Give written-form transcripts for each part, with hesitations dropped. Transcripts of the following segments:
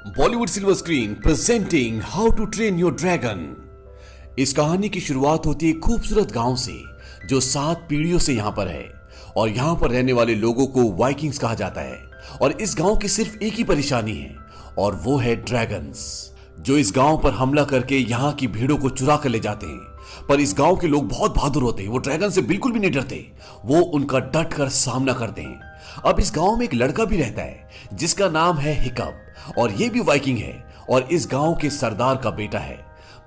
Bollywood silver screen presenting how to train your dragon. इस कहानी की शुरुआत होती है खूबसूरत गांव से जो 7 पीढ़ियों से यहां पर है और यहां पर रहने वाले लोगों को वाइकिंग्स कहा जाता है। और इस गांव की सिर्फ एक ही परेशानी है और वो है ड्रैगन्स, जो इस गांव पर हमला करके यहां की भीड़ों को चुरा कर ले जाते हैं। पर इस गांव के लोग बहुत बहादुर होते हैं, वो ड्रैगन से बिल्कुल भी नहीं डरते, वो उनका डट कर सामना करते हैं। अब इस गांव में एक लड़का भी रहता है जिसका नाम है हिकअप और ये भी वाइकिंग है और इस गांव के सरदार का बेटा है।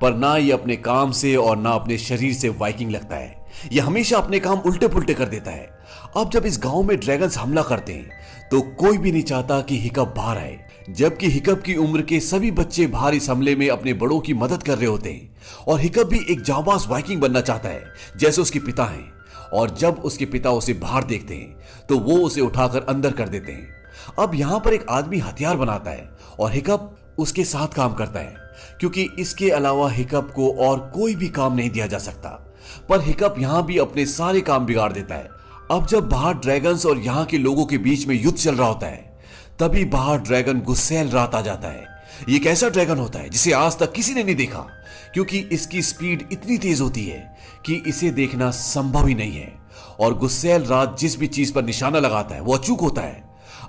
पर ना ये अपने काम से और ना अपने शरीर से वाइकिंग लगता है, ये हमेशा अपने काम उल्टे पुल्टे कर देता है। अब जब इस गांव में ड्रैगन्स हमला करते हैं तो कोई भी नहीं चाहता कि हिकअप बाहर आए, जबकि हिकअप की उम्र के सभी बच्चे बाहर इस हमले में अपने बड़ों की मदद कर रहे होते हैं। और हिकअप भी एक जांबाज वाइकिंग बनना चाहता है जैसे उसके पिता हैं। और जब उसके पिता उसे बाहर देखते हैं तो वो उसे उठाकर अंदर कर देते हैं। अब यहां पर एक आदमी हथियार बनाता है और हिकअप उसके साथ काम करता है, क्योंकि इसके अलावा हिकअप को और कोई भी काम नहीं दिया जा सकता। पर हिकअप यहां भी अपने सारे काम बिगाड़ देता है। अब जब बाहर ड्रैगन्स और यहां के लोगों के बीच में युद्ध चल रहा होता है तभी बाहर ड्रैगन गुस्सैल रात आ जाता है। ये एक ऐसा ड्रैगन होता है जिसे आज तक किसी ने नहीं देखा, क्योंकि इसकी स्पीड इतनी तेज होती है कि इसे देखना संभव ही नहीं है। और गुस्सैल रात जिस भी चीज पर निशाना लगाता है वो अचूक होता है।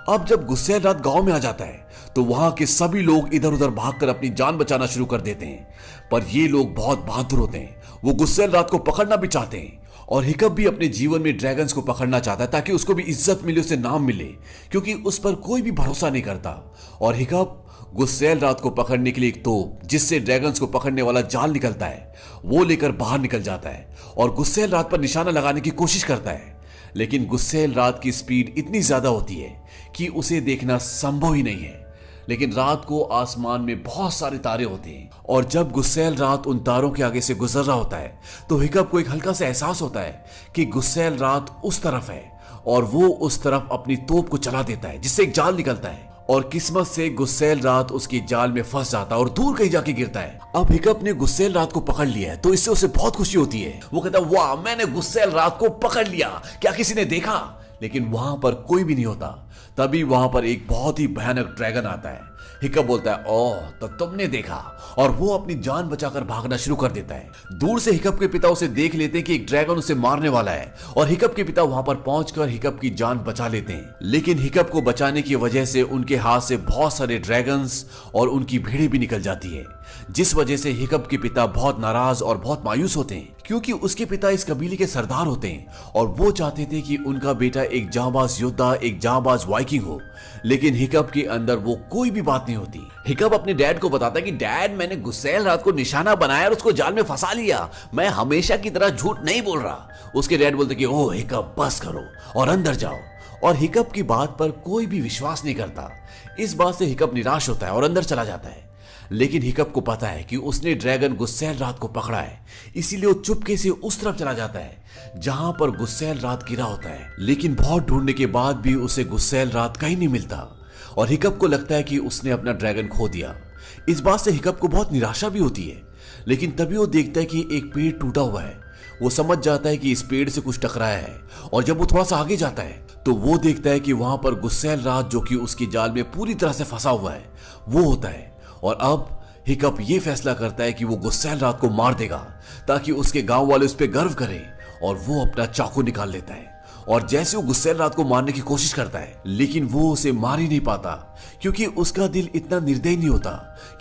अब जब गुस्सैल रात गांव में आ जाता है तो वहां के सभी लोग इधर उधर भागकर अपनी जान बचाना शुरू कर देते हैं। पर ये लोग बहुत बहादुर होते हैं, वो गुस्सैल रात को पकड़ना भी चाहते हैं। और हिकअप भी अपने जीवन में ड्रैगन्स को पकड़ना चाहता है ताकि उसको भी इज्जत मिले, उसे नाम मिले, क्योंकि उस पर कोई भी भरोसा नहीं करता। और हिकअप गुस्सैल रात को पकड़ने के लिए एक तोप जिससे ड्रैगन्स को पकड़ने वाला जाल निकलता है वो लेकर बाहर निकल जाता है और गुस्सैल रात पर निशाना लगाने की कोशिश करता है। लेकिन गुस्सैल रात की स्पीड इतनी ज्यादा होती है कि उसे देखना संभव ही नहीं है। लेकिन रात को आसमान में बहुत सारे तारे होते हैं और जब गुस्सैल रात उन तारों के आगे से गुजर रहा होता है तो हिकअप को एक हल्का सा एहसास होता है कि गुस्सैल रात उस तरफ है और वो उस तरफ अपनी तोप को चला देता है जिससे एक जाल निकलता है। और किस्मत से गुस्सैल रात उसकी जाल में फंस जाता है और दूर कहीं जाके गिरता है। अब हिकअप ने गुस्सैल रात को पकड़ लिया है तो इससे उसे बहुत खुशी होती है। वो कहता है, वाह, मैंने गुस्सैल रात को पकड़ लिया, क्या किसी ने देखा? लेकिन वहां पर कोई भी नहीं होता। तभी वहां पर एक बहुत ही भयानक ड्रैगन आता है। हिकअप बोलता है, ओह, तो तुमने देखा, और वो अपनी जान बचाकर भागना शुरू कर देता है। दूर से हिकअप के पिता उसे देख लेते हैं कि एक ड्रैगन उसे मारने वाला है और हिकअप के पिता वहां पर पहुंचकर हिकअप की जान बचा लेते हैं। लेकिन हिकअप को बचाने की वजह से उनके हाथ से बहुत सारे ड्रैगन्स और उनकी भीड़ें भी निकल जाती है, जिस वजह से हिकअप के पिता बहुत नाराज और बहुत मायूस होते हैं, क्योंकि उसके पिता इस कबीले के सरदार होते हैं और वो चाहते थे कि उनका बेटा एक जांबाज योद्धा, एक जांबाज वाइकिंग हो। लेकिन हिकअप के अंदर वो कोई भी बात नहीं होती। हिकअप अपने डैड को बताता है कि डैड, मैंने गुस्सैल रात को निशाना बनाया और उसको जाल में फंसा लिया, मैं हमेशा की तरह झूठ नहीं बोल रहा। उसके डैड बोलते कि ओह हिकअप, बस करो और अंदर जाओ। और हिकअप की बात पर कोई भी विश्वास नहीं करता। इस बात से हिकअप निराश होता है और अंदर चला जाता है। लेकिन हिकअप को पता है कि उसने ड्रैगन गुस्सैल रात को पकड़ा है, इसीलिए वो चुपके से उस तरफ चला जाता है जहां पर गुस्सैल रात गिरा होता है। लेकिन बहुत ढूंढने के बाद भी उसे गुस्सैल रात कहीं नहीं मिलता और हिकअप को लगता है कि उसने अपना ड्रैगन खो दिया। इस बात से हिकअप को बहुत निराशा भी होती है। लेकिन तभी वो देखता है कि एक पेड़ टूटा हुआ है। वो समझ जाता है कि इस पेड़ से कुछ टकराया है और जब वो थोड़ा सा आगे जाता है तो वो देखता है कि वहां पर गुस्सैल रात, जो कि उसकी जाल में पूरी तरह से फंसा हुआ है, वो होता है। और अब हिकअप ये फैसला करता है कि वो गुस्सैल रात को मार देगा ताकि उसके गांव वाले उस पर गर्व करें। और वो अपना चाकू निकाल लेता है और जैसे वो गुस्सैल रात को मारने की कोशिश करता है, लेकिन वो उसे मार ही नहीं पाता, क्योंकि उसका दिल इतना निर्दयी नहीं होता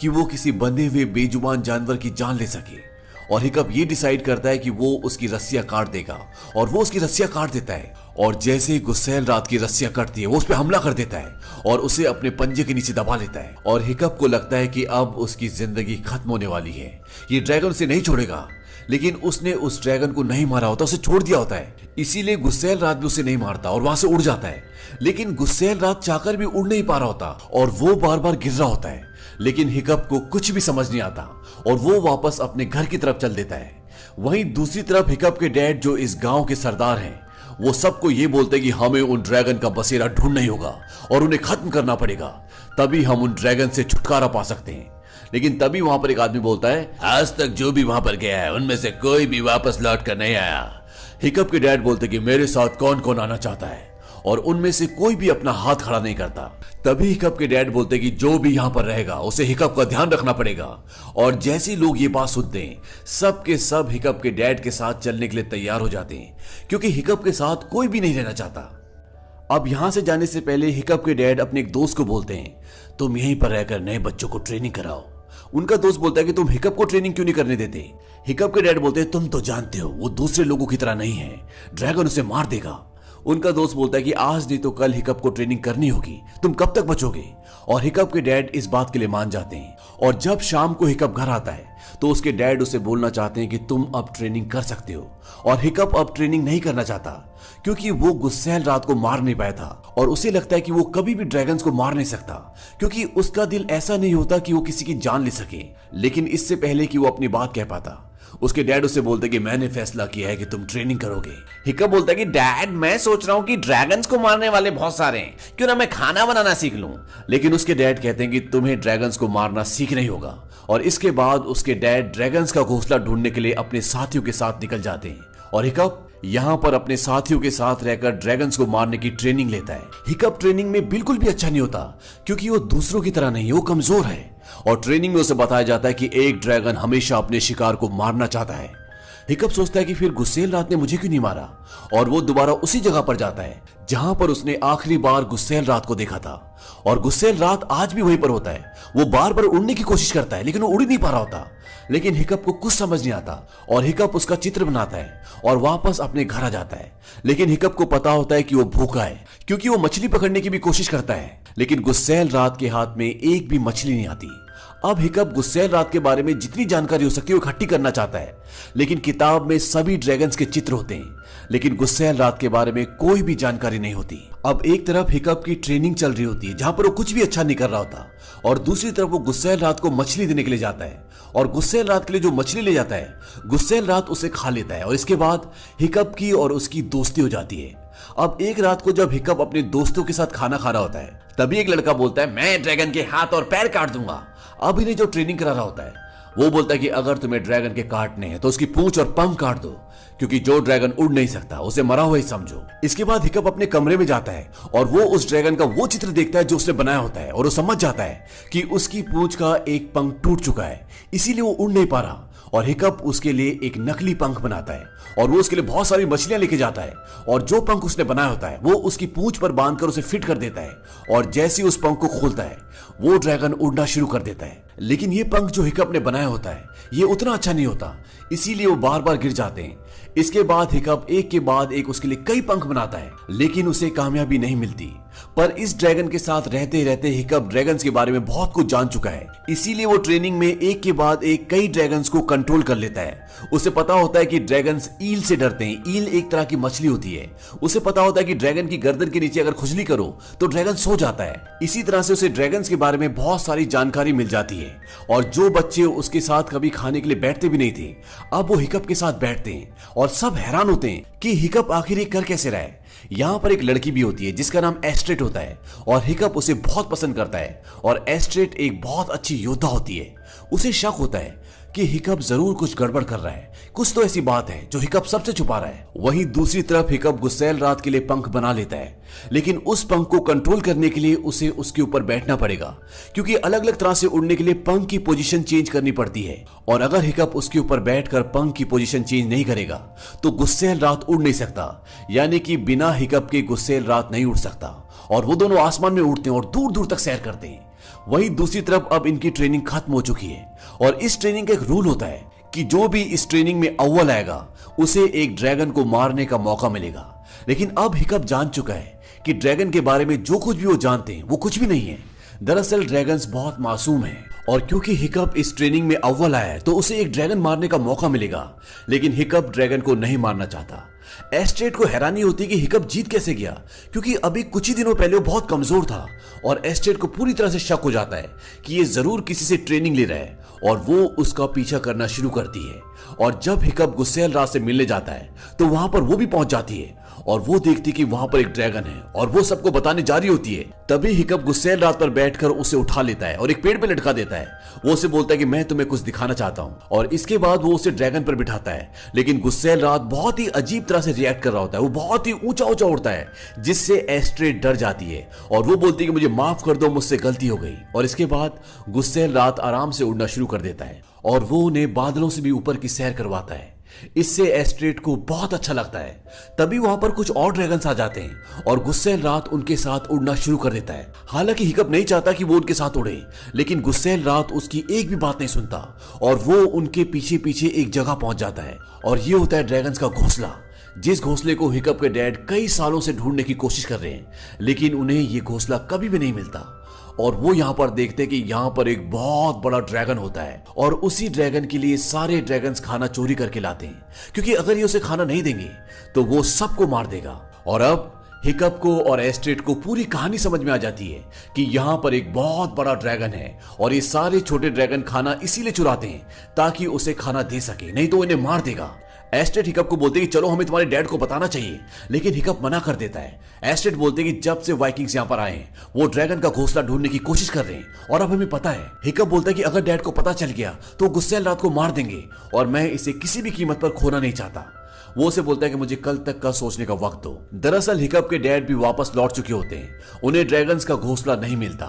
कि वो किसी बंधे हुए बेजुबान जानवर की जान ले सके। और हिकअप ये डिसाइड करता है कि वो उसकी रस्सियां काट देगा और वो उसकी रस्सियां काट देता है। और जैसे ही गुस्सैल रात की रस्सियां कटती है वो उस पर हमला कर देता है और उसे अपने पंजे के नीचे दबा लेता है। और हिकअप को लगता है कि अब उसकी जिंदगी खत्म होने वाली है, ये ड्रैगन उसे नहीं छोड़ेगा। लेकिन उसने उस ड्रैगन को नहीं मारा होता, उसे छोड़ दिया होता है, इसीलिए गुस्सैल रात भी उसे नहीं मारता और वहां से उड़ जाता है। लेकिन गुस्सैल रात चाहकर भी उड़ नहीं पा रहा होता और वो बार बार गिर रहा होता है। लेकिन हिकअप को कुछ भी समझ नहीं आता और वो वापस अपने घर की तरफ चल देता है। वहीं दूसरी तरफ हिकअप के डैड, जो इस गांव के सरदार हैं, वो सबको ये बोलते हैं कि हमें उन ड्रैगन का बसेरा ढूंढना ही होगा और उन्हें खत्म करना पड़ेगा, तभी हम उन ड्रैगन से छुटकारा पा सकते हैं। लेकिन तभी वहां पर एक आदमी बोलता है, आज तक जो भी वहां पर गया है उनमें से कोई भी वापस लौट कर नहीं आया। हिकअप के डैड बोलते कि मेरे साथ कौन कौन आना चाहता है, और उनमें से कोई भी अपना हाथ खड़ा नहीं करता। तभी हिकअप के डैड बोलते कि जो भी यहां पर रहेगा उसे हिकअप का ध्यान रखना पड़ेगा। और जैसे ही लोग ये बात सुनते हैं, सब के सब हिकअप के डैड के साथ चलने के लिए तैयार हो जाते हैं, क्योंकि हिकअप के साथ कोई भी नहीं रहना चाहता। अब यहां से जाने से पहले हिकअप के डैड अपने एक दोस्त को बोलते हैं, तुम यहीं पर रहकर नए बच्चों को ट्रेनिंग कराओ। उनका दोस्त बोलता है कि तुम हिकअप को ट्रेनिंग क्यों नहीं करने देते। हिकअप के डैड बोलते हैं, तुम तो जानते हो वो दूसरे लोगों की तरह नहीं है, ड्रैगन उसे मार देगा। उनका दोस्त बोलता है कि आज नहीं तो कल हिकअप को ट्रेनिंग करनी होगी, तुम कब तक बचोगे। और हिकअप के डैड इस बात के लिए मान जाते हैं। और जब शाम को हिकअप घर आता है तो उसके डैड उसे बोलना चाहते हैं कि तुम अब ट्रेनिंग कर सकते हो। और हिकअप अब ट्रेनिंग नहीं करना चाहता, क्योंकि वो गुस्सैल रात को मार नहीं पाया था और उसे लगता है कि वो कभी भी ड्रैगन्स को मार नहीं सकता, क्योंकि उसका दिल ऐसा नहीं होता कि वो किसी की जान ले सके। लेकिन इससे पहले कि वो अपनी बात कह पाता, उसके डैड उसे बोलते कि मैंने फैसला किया है कि तुम ट्रेनिंग करोगे। हिकअप बोलता है कि डैड, मैं सोच रहा हूं कि ड्रैगन्स को मारने वाले बहुत सारे हैं, क्यों ना मैं खाना बनाना सीख लूं। लेकिन उसके डैड कहते हैं कि तुम्हें ड्रैगन्स को मारना सीखना ही होगा। और इसके बाद उसके डैड ड्रैगन्स का घोंसला ढूंढने के लिए अपने साथियों के साथ निकल जाते हैं। और हिकअप यहाँ पर अपने साथियों के साथ रहकर ड्रैगन्स को मारने की ट्रेनिंग लेता है। हिकअप ट्रेनिंग में बिल्कुल भी अच्छा नहीं होता, क्योंकि वो दूसरों की तरह नहीं, वो कमजोर है। और ट्रेनिंग में उसे बताया जाता है कि एक ड्रैगन हमेशा अपने शिकार को मारना चाहता है। हिकअप सोचता है कि फिर गुस्सेल रात ने मुझे क्यों नहीं मारा, और वो दोबारा उसी जगह पर जाता है जहां पर उसने आखिरी बार गुस्सेल रात को देखा था। और गुस्सेल रात आज भी वहीं पर होता है। वो बार बार उड़ने की कोशिश करता है, लेकिन वो उड़ ही नहीं पा रहा होता। लेकिन हिकअप को कुछ समझ नहीं आता और हिकअप उसका चित्र बनाता है और वापस अपने घर आ जाता है। लेकिन हिकअप को पता होता है कि वो भूखा है, क्योंकि वो मछली पकड़ने की भी कोशिश करता है, लेकिन गुस्सेल रात के हाथ में एक भी मछली नहीं आती। अब हिकअप गुस्सेल रात के बारे में जितनी जानकारी हो सकती है वो इकट्ठी करना चाहता है, लेकिन किताब में सभी ड्रैगन्स के चित्र होते हैं, लेकिन गुस्सेल रात के बारे में कोई भी जानकारी नहीं होती। अब एक तरफ हिकअप की ट्रेनिंग चल रही होती है, जहां पर वो कुछ भी अच्छा नहीं कर रहा होता, और दूसरी तरफ वो गुस्सेल रात को मछली देने के लिए जाता है। और गुस्सेल रात के लिए जो मछली ले जाता है, गुस्सेल रात उसे खा लेता है। और इसके बाद हिकअप की और उसकी दोस्ती हो जाती है। अब एक रात को जब हिकअप अपने दोस्तों के साथ खाना खा रहा होता है, तभी एक लड़का बोलता है, मैं ड्रैगन के हाथ और पैर काट दूंगा। अब इन्हें जो ट्रेनिंग करा रहा होता है वो बोलता है कि अगर तुम्हें ड्रैगन के काटने हैं तो उसकी पूंछ और पंख काट दो, क्योंकि जो ड्रैगन उड़ नहीं सकता उसे मरा हुआ ही समझो। इसके बाद हिकअप अपने कमरे में जाता है और वो उस ड्रैगन का वो चित्र देखता है जो उसने बनाया होता है, और वो समझ जाता है कि उसकी पूंछ का एक पंख टूट चुका है, इसीलिए वो उड़ नहीं पा रहा। और हिकअप उसके लिए एक नकली पंख बनाता है और वो उसके लिए बहुत सारी मछलियां लेके जाता है, और जो पंख उसने बनाया होता है वो उसकी पूंछ पर बांधकर उसे फिट कर देता है। और जैसे ही उस पंख को खोलता है वो ड्रैगन उड़ना शुरू कर देता है। लेकिन ये पंख जो हिकअप ने बनाया होता है ये उतना अच्छा नहीं होता, इसीलिए वो बार बार गिर जाते हैं। इसके बाद हिकअप एक के बाद एक उसके लिए कई पंख बनाता है, लेकिन उसे कामयाबी नहीं मिलती। पर इस ड्रैगन के साथ रहते रहते हिकअप ड्रैगन्स के बारे में बहुत कुछ जान चुका है, इसीलिए वो ट्रेनिंग में एक के बाद एक कई ड्रैगन्स को कंट्रोल कर लेता है। उसे पता होता है कि ड्रैगन्स ईल से डरते हैं। ईल एक तरह की मछली होती है। उसे पता होता है कि ड्रैगन की गर्दन के नीचे अगर खुजली करो तो ड्रैगन सो जाता है। इसी तरह से उसे ड्रैगन्स के बारे में बहुत सारी जानकारी मिल जाती है। और जो बच्चे उसके साथ कभी खाने के लिए बैठते भी नहीं थे, अब वो हिकअप के साथ बैठते हैं और सब हैरान होते हैं कि हिकअप आखिर ये कर कैसे रहा है। यहाँ पर एक लड़की भी होती है जिसका नाम एस्ट्रेट होता है, और हिकअप उसे बहुत पसंद करता है। और एस्ट्रेट एक बहुत अच्छी योद्धा होती है। उसे शक होता है कि हिकअप जरूर कुछ गड़बड़ कर रहा है, कुछ तो ऐसी बात है जो हिकअप सबसे छुपा रहा है। वहीं दूसरी तरफ हिकअप गुस्सेल रात के लिए पंख बना लेता है, लेकिन उस पंख को कंट्रोल करने के लिए उसे उसके ऊपर बैठना पड़ेगा, क्योंकि अलग अलग तरह से उड़ने के लिए पंख की पोजीशन चेंज करनी पड़ती है। और अगर हिकअप उसके ऊपर बैठकर पंख की पोजीशन चेंज नहीं करेगा तो गुस्सेल रात उड़ नहीं सकता, यानी कि बिना हिकअप के गुस्सेल रात नहीं उड़ सकता। और वो दोनों आसमान में उड़ते हैं और दूर दूर तक सैर करते हैं। वहीं दूसरी तरफ अब इनकी ट्रेनिंग खत्म हो चुकी है, और इस ट्रेनिंग का एक रूल होता है कि जो भी इस ट्रेनिंग में अव्वल आएगा उसे एक ड्रैगन को मारने का मौका मिलेगा। लेकिन अब हिकअप जान चुका है कि ड्रैगन के बारे में जो कुछ भी वो जानते हैं वो कुछ भी नहीं है। दरअसल ड्रैगन्स बहुत मासूम हैं, और क्योंकि हिकअप इस ट्रेनिंग में अव्वल आया है तो उसे एक ड्रैगन मारने का मौका मिलेगा। लेकिन हिकअप ड्रैगन को नहीं मारना चाहता। एस्ट्रेट को हैरानी होती है कि हिकअप जीत कैसे गया, क्योंकि अभी कुछ ही दिनों पहले वो बहुत कमजोर था। और एस्ट्रेट को पूरी तरह से शक हो जाता है कि ये जरूर किसी से ट्रेनिंग ले रहा है, और वो उसका पीछा करना शुरू करती है। और जब हिकअप गुस्सेल रात से मिलने जाता है तो वहां पर वो भी पहुंच जाती है, और वो देखती कि वहां पर एक ड्रैगन है और वो सबको बताने जा रही होती है। तभी हिकअप गुस्सैल रात पर बैठकर उसे उठा लेता है और एक पेड़ पे लटका देता है। वो उसे बोलता है कि मैं तुम्हें कुछ दिखाना चाहता हूँ, और इसके बाद वो उसे ड्रैगन पर बिठाता है। लेकिन गुस्सैल रात बहुत ही अजीब तरह से रिएक्ट कर रहा होता है, वो बहुत ही ऊंचा ऊंचा उड़ता है, जिससे एस्ट्रेड डर जाती है और वो बोलती है कि मुझे माफ कर दो, मुझसे गलती हो गई। और इसके बाद गुस्सैल रात आराम से उड़ना शुरू कर देता है और वो उन्हें बादलों से भी ऊपर की सैर करवाता है। इससे एस्ट्रेड को बहुत अच्छा लगता है। तभी वहां पर कुछ और ड्रैगन्स आ जाते हैं और गुस्सैल रात उनके साथ उड़ना शुरू कर देता है। हालांकि हिकअप नहीं चाहता कि वो उनके साथ उड़े, लेकिन गुस्सैल रात उसकी एक भी बात नहीं सुनता और वो उनके पीछे पीछे एक जगह पहुंच जाता है और ये होता है ड्रैगन्स का घोंसला, जिस घोंसले को हिकअप के डैड कई सालों से ढूंढने की कोशिश कर रहे हैं, लेकिन उन्हें ये घोंसला कभी भी नहीं मिलता। और वो यहाँ पर देखते हैं कि यहाँ पर एक बहुत बड़ा ड्रैगन होता है और उसी ड्रैगन के लिए सारे ड्रैगन्स खाना चोरी करके लाते हैं, क्योंकि अगर ये उसे खाना नहीं देंगे तो वो सबको मार देगा। और अब हिकअप को और एस्ट्रेड को पूरी कहानी समझ में आ जाती है कि यहाँ पर एक बहुत बड़ा ड्रैगन है और ये सारे छोटे ड्रैगन खाना इसीलिए चुराते हैं ताकि उसे खाना दे सके, नहीं तो इन्हें मार देगा। एस्ट्रेड हिकअप को बोलते कि चलो हमें तुम्हारे डैड को बताना चाहिए, लेकिन हिकअप मना कर देता है। एस्ट्रेड बोलते कि जब से वाइकिंग्स यहाँ पर आए हैं वो ड्रैगन का घोंसला ढूंढने की कोशिश कर रहे हैं और अब हमें पता है। हिकअप बोलता है कि अगर डैड को पता चल गया तो गुस्सैल रात को मार देंगे और मैं इसे किसी भी कीमत पर खोना नहीं चाहता। वो उसे बोलता है कि मुझे कल तक का सोचने का वक्त दो। दरअसल हिकअप के डैड भी वापस लौट चुके होते हैं, उन्हें ड्रैगन्स का घोंसला नहीं मिलता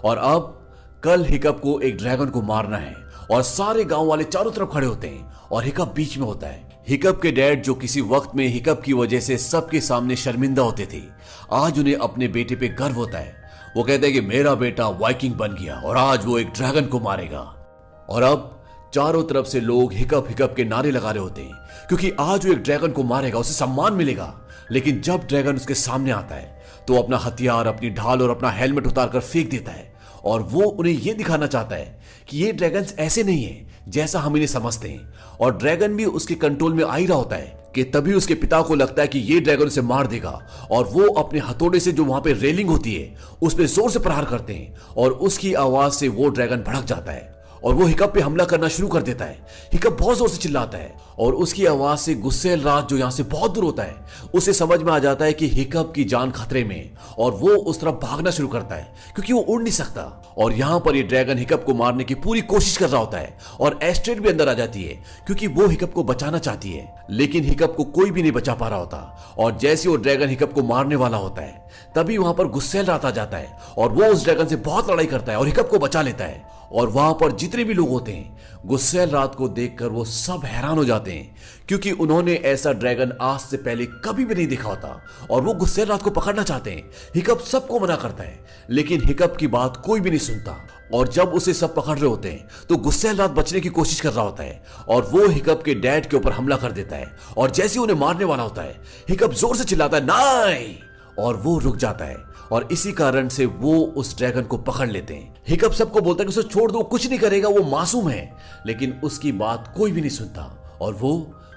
और अब कल हिकअप को एक ड्रैगन को मारना है और सारे गांव वाले चारों तरफ खड़े होते हैं और हिकअप बीच में होता है। हिकअप के डैड, जो किसी वक्त में हिकअप की वजह से सबके सामने शर्मिंदा होते थे, आज उन्हें अपने बेटे पे गर्व होता है। वो कहते हैं कि मेरा बेटा वाइकिंग बन गया और आज वो एक ड्रैगन को मारेगा। और अब चारों तरफ से लोग हिकअप हिकअप के नारे लगा रहे होते हैं, क्योंकि आज वो एक ड्रैगन को मारेगा, उसे सम्मान मिलेगा। लेकिन जब ड्रैगन उसके सामने आता है तो अपना हथियार, अपनी ढाल और अपना हेलमेट उतारकर फेंक देता है और वो उन्हें यह दिखाना चाहता है कि ये ड्रैगन्स ऐसे नहीं है जैसा हम इन्हें समझते हैं। और ड्रैगन भी उसके कंट्रोल में आ ही रहा होता है कि तभी उसके पिता को लगता है कि ये ड्रैगन उसे मार देगा और वो अपने हथौड़े से जो वहां पे रेलिंग होती है उस पे जोर से प्रहार करते हैं और उसकी आवाज से वो ड्रैगन भड़क जाता है और वो हिकअप पे हमला करना शुरू कर देता है। हिकअप बहुत जोर से चिल्लाता है और उसकी आवाज से गुस्सैल रात, जो यहाँ से बहुत दूर होता है, उसे समझ में आ जाता है कि हिकअप की जान खतरे में और वो उस तरफ भागना शुरू करता है क्योंकि वो उड़ नहीं सकता। और यहाँ पर ये ड्रैगन हिकअप को मारने की पूरी कोशिश कर रहा होता है और एस्ट्रेड भी अंदर आ जाती है क्योंकि वो हिकअप को बचाना चाहती है, लेकिन हिकअप को कोई भी नहीं बचा पा रहा होता। और जैसे वो ड्रैगन हिकअप को मारने वाला होता है तभी वहां पर गुस्सैल रात आ जाता है और वो उस ड्रैगन से बहुत लड़ाई करता है और हिकअप को बचा लेता है। और वहां पर जितने भी लोग होते हैं गुस्सैल रात को देखकर वो सब हैरान हो जाते हैं क्योंकि उन्होंने ऐसा ड्रैगन आज से पहले कभी भी नहीं देखा होता और वो गुस्सैल रात को पकड़ना चाहते हैं। हिकअप सबको मना करता है, लेकिन हिकअप की बात कोई भी नहीं सुनता और जब उसे सब पकड़ रहे होते हैं तो गुस्सैल रात बचने की कोशिश कर रहा होता है और वो हिकअप के डैड के ऊपर हमला कर देता है और जैसे उन्हें मारने वाला होता है हिकअप जोर से चिल्लाता है नहीं, और वो रुक जाता है और इसी कारण से वो उस ड्रैगन को पकड़ लेते हैं। हिकअप सबको बोलता है कि उसे छोड़ दो, कुछ नहीं करेगा, वो मासूम है, लेकिन उसकी बात कोई भी नहीं सुनता और वो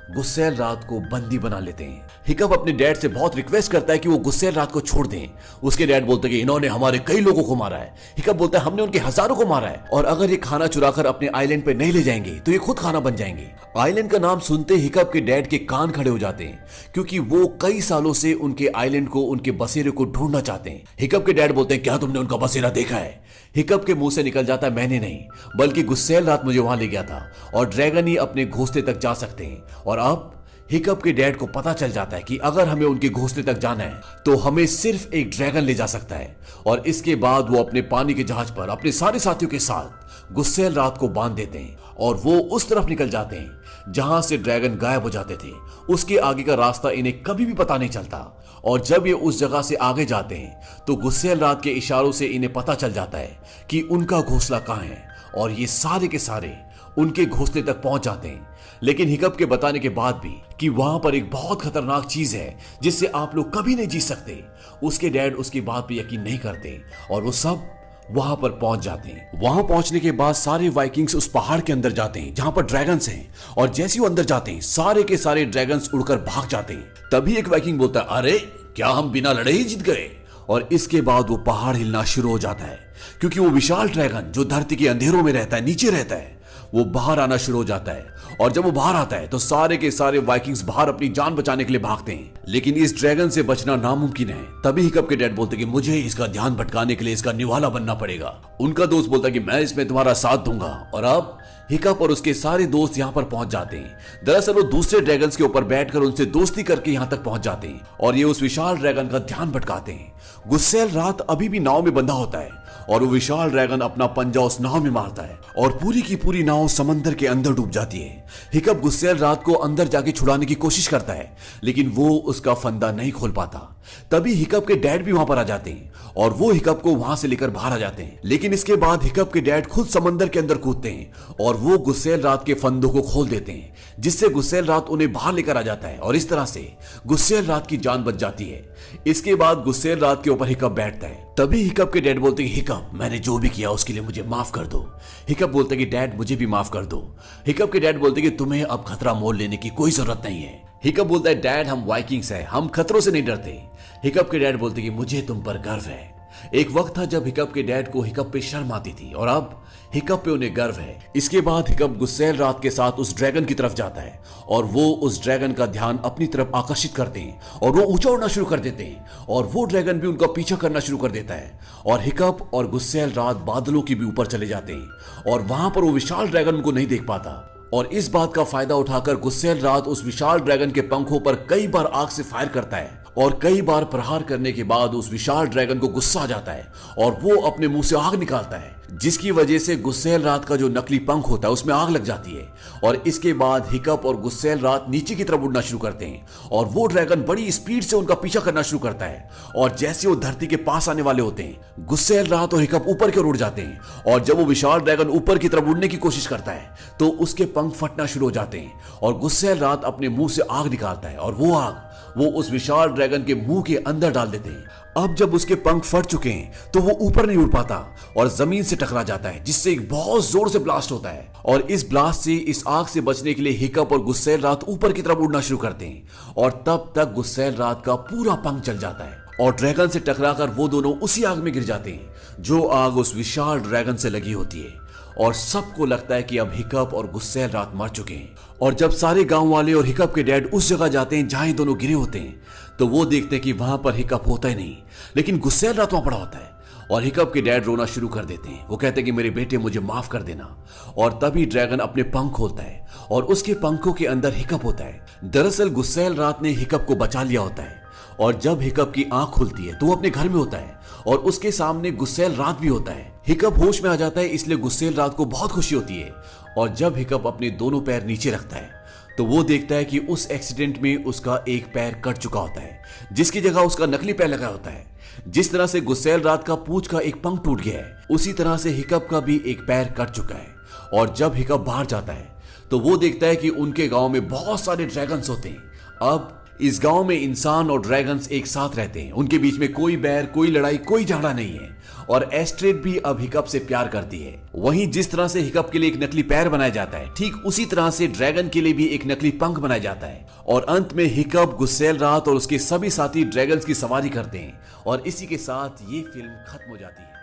गुस्सैल रात को बंदी बना लेते हैं। हिकअप अपने डैड से बहुत रिक्वेस्ट करता है कि वो गुस्सैल रात को छोड़ दें। उसके डैड बोलते हैं कि इन्होंने हमारे कई लोगों को मारा है। हिकअप बोलता है हमने उनके हजारों को मारा है और अगर ये खाना चुराकर अपने आइलैंड पे नहीं ले जाएंगे तो ये खुद खाना बन जाएंगे। आइलैंड का नाम सुनते हिकअप के डैड के कान खड़े हो जाते हैं क्योंकि वो कई सालों से उनके आइलैंड को, उनके बसेरे को ढूंढना चाहते हैं। हिकअप के डैड बोलते हैं क्या तुमने उनका बसेरा देखा है? हिकअप के मुंह से निकल जाता है मैंने नहीं, बल्कि गुस्सैल रात मुझे वहां ले गया था और ड्रैगन ही अपने घोंसले तक जा सकते हैं। और अब हिकअप के डैड को पता चल जाता है कि अगर हमें उनके घोंसले तक जाना है तो हमें सिर्फ एक ड्रैगन ले जा सकता है। और इसके बाद वो अपने पानी के जहाज पर अपने सारे साथियों के साथ गुस्सैल रात को बांध देते हैं और वो उस तरफ निकल जाते हैं जहां से ड्रैगन गायब हो जाते थे। उसके आगे का रास्ता इन्हें कभी भी पता नहीं चलता और जब ये उस जगह से आगे जाते हैं तो गुस्सैल रात के इशारों से इन्हें पता चल जाता है कि उनका घोंसला कहाँ है और ये सारे के सारे उनके घोंसले तक पहुंच जाते हैं। लेकिन हिकअप के बताने के बाद भी कि वहां पर एक बहुत खतरनाक चीज है जिससे आप लोग कभी नहीं जीत सकते, उसके डैड उसकी बात पे यकीन नहीं करते और वो सब वहां पर पहुंच जाते हैं। वहां पहुंचने के बाद सारे वाइकिंग्स उस पहाड़ के अंदर जाते हैं जहां पर ड्रैगन्स हैं और जैसे वो अंदर जाते हैं सारे के सारे ड्रैगन्स उड़कर भाग जाते हैं। तभी एक वाइकिंग बोलता है अरे क्या हम बिना लड़े ही जीत गए? और इसके बाद वो पहाड़ हिलना शुरू हो जाता है क्योंकि वो विशाल ड्रैगन जो धरती के अंधेरों में रहता है, नीचे रहता है, वो बाहर आना शुरू हो जाता है। और जब वो बाहर आता है तो सारे के सारे वाइकिंग्स बाहर अपनी जान बचाने के लिए भागते हैं, लेकिन इस ड्रैगन से बचना नामुमकिन है। तभी हिकअप के डैड बोलते कि मुझे इसका ध्यान भटकाने के लिए इसका निवाला बनना पड़ेगा। उनका दोस्त बोलता कि मैं इसमें तुम्हारा साथ दूंगा। और अब हिकअप और उसके सारे दोस्त यहाँ पर पहुंच जाते हैं। दरअसल वो दूसरे ड्रैगन्स के ऊपर बैठकर उनसे दोस्ती करके यहाँ तक पहुंच जाते हैं और ये उस विशाल ड्रैगन का ध्यान भटकाते हैं। गुस्सैल रात अभी भी नाव में बंधा होता है और वो विशाल ड्रैगन अपना पंजा उस नाव में मारता है और पूरी की पूरी नाव समंदर के अंदर डूब जाती है। हिकअप गुस्सैल रात को अंदर जाके छुड़ाने की कोशिश करता है, लेकिन वो उसका फंदा नहीं खोल पाता। तभी हिकअप के डैड भी वहां पर आ जाते हैं और वो हिकअप को वहां से लेकर बाहर आ जाते हैं। लेकिन इसके बाद हिकअप के डैड खुद समंदर के अंदर कूदते हैं और वो गुस्सैल रात के फंदों को खोल देते हैं, जिससे गुस्सैल रात उन्हें बाहर लेकर आ जाता है और इस तरह से गुस्सैल रात की जान बच जाती है। इसके बाद गुस्सैल रात के ऊपर हिकअप बैठता है। तभी हिकअप के डैड बोलते हैं हिकअप, मैंने जो भी किया उसके लिए मुझे माफ कर दो। हिकअप बोलते हैं कि डैड मुझे भी माफ कर दो। हिकअप के डैड बोलते हैं कि तुम्हें अब खतरा मोल लेने की कोई जरूरत नहीं है। हिकअप बोलता है डैड हम वाइकिंग्स हैं, हम खतरों से नहीं डरते। हिकअप के डैड बोलते कि मुझे तुम पर गर्व है। एक वक्त था जब हिकअप के डैड को हिकअप पे शर्म आती थी और अब हिकअप पे उन्हें गर्व है। इसके बाद हिकअप गुस्सैल रात के साथ उस ड्रैगन की तरफ जाता है और वो उस ड्रैगन का ध्यान अपनी तरफ आकर्षित करते हैं और वो ऊंचा उड़ना शुरू कर देते हैं और वो ड्रैगन भी उनका पीछा करना शुरू कर देता है और हिकअप और गुस्सैल रात बादलों के भी ऊपर चले जाते हैं और वहां पर वो विशाल ड्रैगन उनको नहीं देख पाता। और इस बात का फायदा उठाकर गुस्सैल रात उस विशाल ड्रैगन के पंखों पर कई बार आग से फायर करता है और कई बार प्रहार करने के बाद उस विशाल ड्रैगन को गुस्सा आ जाता है और वो अपने मुंह से आग निकालता है, जिसकी वजह से गुस्सैल रात का जो नकली पंख होता है उसमें आग लग जाती है। और इसके बाद हिकअप और गुस्सैल रात नीचे की तरफ उड़ना शुरू करते हैं और वो ड्रैगन बड़ी स्पीड से उनका पीछा करना शुरू करता है और जैसे वो धरती के पास आने वाले होते हैं गुस्सैल रात और हिकअप ऊपर की ओर उड़ जाते हैं और जब वो विशाल ड्रैगन ऊपर की तरफ उड़ने की कोशिश करता है तो उसके पंख फटना शुरू हो जाते हैं और गुस्सैल रात अपने मुंह से आग निकालता है और वो आग वो उस विशाल ड्रैगन के मुंह के अंदर डाल देते हैं। अब जब उसके पंख फट चुके हैं तो वो ऊपर नहीं उड़ पाता और जमीन से टकरा जाता है, जिससे एक बहुत जोर से ब्लास्ट होता है और इस ब्लास्ट से इस आग से बचने के लिए हिकअप और गुस्सैल रात ऊपर की तरफ उड़ना शुरू करते हैं और तब तक गुस्सैल रात का पूरा पंख जल जाता है और ड्रैगन से टकराकर वो दोनों उसी आग में गिर जाते हैं जो आग उस विशाल ड्रैगन से लगी होती है और सबको लगता है कि अब हिकअप और गुस्सैल रात मर चुके हैं। और जब सारे गांव वाले और हिकअप के डैड उस जगह जाते हैं जहां दोनों गिरे होते हैं तो वो देखते हैं कि वहां पर हिकअप होता ही नहीं, लेकिन गुस्सैल रात वहां पड़ा होता है और हिकअप के डैड रोना शुरू कर देते हैं। वो कहते हैं कि मेरे बेटे मुझे माफ कर देना। और तभी ड्रैगन अपने पंख खोलता है और उसके पंखों के अंदर हिकअप होता है। दरअसल गुस्सैल रात ने हिकअप को बचा लिया होता है और जब हिकअप की आंख खुलती है तो वो अपने घर में होता है और उसके सामने गुस्सैल रात भी होता है। हिकअप होश में आ जाता है, इसलिए गुस्सैल रात को बहुत खुशी होती है और जब हिकअप अपने दोनों पैर नीचे रखता है तो वो देखता है कि उस एक्सीडेंट में उसका एक पैर कट चुका होता है, जिसकी जगह उसका नकली पैर लगा होता है। जिस तरह से गुस्सैल रात का पूंछ का एक पंख टूट गया है उसी तरह से हिकअप का भी एक पैर कट चुका है। और जब हिकअप बाहर जाता है तो वो देखता है कि उनके गांव में बहुत सारे ड्रैगन्स होते हैं। अब इस गांव में इंसान और ड्रैगन्स एक साथ रहते हैं, उनके बीच में कोई बैर, कोई लड़ाई, कोई झगड़ा नहीं है और एस्ट्रेड भी अब हिकअप से प्यार करती है। वहीं जिस तरह से हिकअप के लिए एक नकली पैर बनाया जाता है ठीक उसी तरह से ड्रैगन के लिए भी एक नकली पंख बनाया जाता है और अंत में हिकअप, गुस्सैल रात और उसके सभी साथी ड्रैगन्स की सवारी करते हैं और इसी के साथ ये फिल्म खत्म हो जाती है।